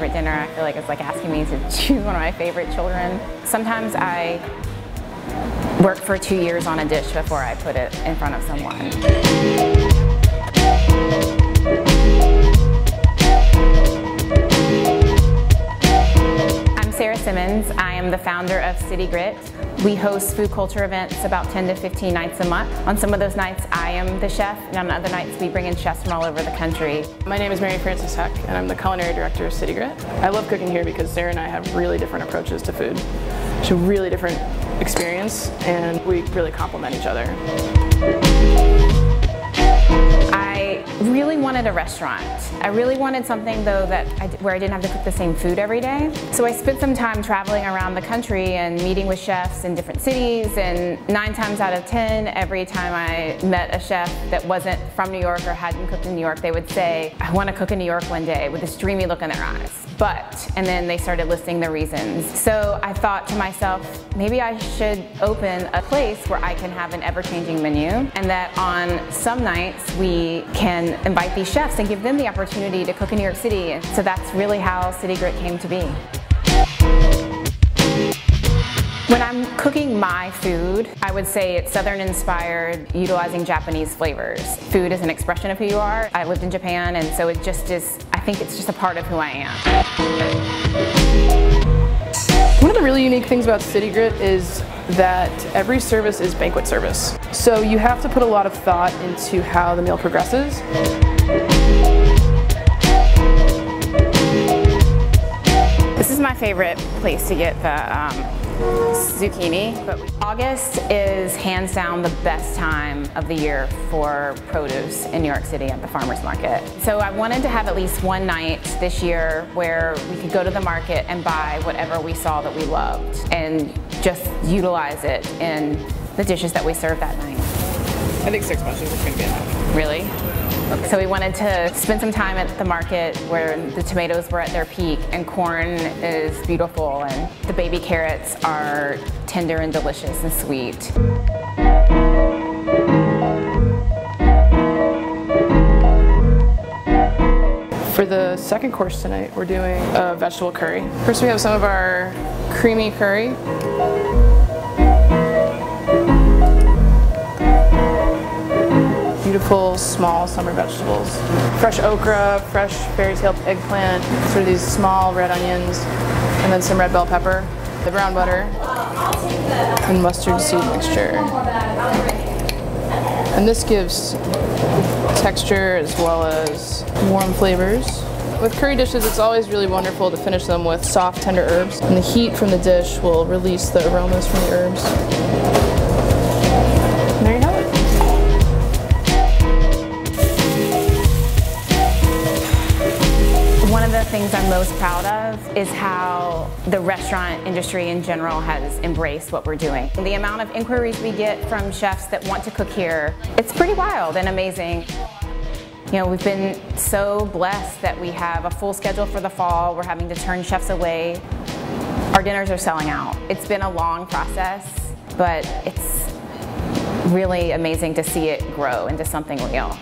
favorite dinner, I feel like it's like asking me to choose one of my favorite children. Sometimes I work for 2 years on a dish before I put it in front of someone. Simmons. I am the founder of City Grit. We host food culture events about 10 to 15 nights a month. On some of those nights, I am the chef, and on other nights, we bring in chefs from all over the country. My name is Mary Frances Heck, and I'm the culinary director of City Grit. I love cooking here because Sarah and I have really different approaches to food. It's a really different experience, and we really complement each other. I really wanted a restaurant. I really wanted something though where I didn't have to cook the same food every day. So I spent some time traveling around the country and meeting with chefs in different cities, and 9 times out of 10, every time I met a chef that wasn't from New York or hadn't cooked in New York, they would say, I want to cook in New York one day, with this dreamy look in their eyes. And then they started listing the reasons. So I thought to myself, maybe I should open a place where I can have an ever-changing menu, and that on some nights we can invite these chefs and give them the opportunity to cook in New York City. And so that's really how City Grit came to be. When I'm cooking my food, I would say it's Southern inspired, utilizing Japanese flavors. Food is an expression of who you are. I lived in Japan, and so it just is, I think it's just a part of who I am. One of the really unique things about City Grit is that every service is banquet service. So you have to put a lot of thought into how the meal progresses. This is my favorite place to get the zucchini, but August is hands down the best time of the year for produce in New York City at the farmers market. So I wanted to have at least one night this year where we could go to the market and buy whatever we saw that we loved and just utilize it in the dishes that we serve that night. I think 6 bunches is going to be enough. Really? Okay. So we wanted to spend some time at the market where the tomatoes were at their peak and corn is beautiful and the baby carrots are tender and delicious and sweet. For the second course tonight, we're doing a vegetable curry. First we have some of our creamy curry. Beautiful small summer vegetables. Fresh okra, fresh fairy-tale eggplant, sort of these small red onions, and then some red bell pepper, the brown butter, and mustard seed mixture. And this gives texture as well as warm flavors. With curry dishes, it's always really wonderful to finish them with soft, tender herbs, and the heat from the dish will release the aromas from the herbs. And there you have it. One of the things I'm most proud of is how the restaurant industry in general has embraced what we're doing. The amount of inquiries we get from chefs that want to cook here, it's pretty wild and amazing. You know, we've been so blessed that we have a full schedule for the fall. We're having to turn chefs away. Our dinners are selling out. It's been a long process, but it's really amazing to see it grow into something real.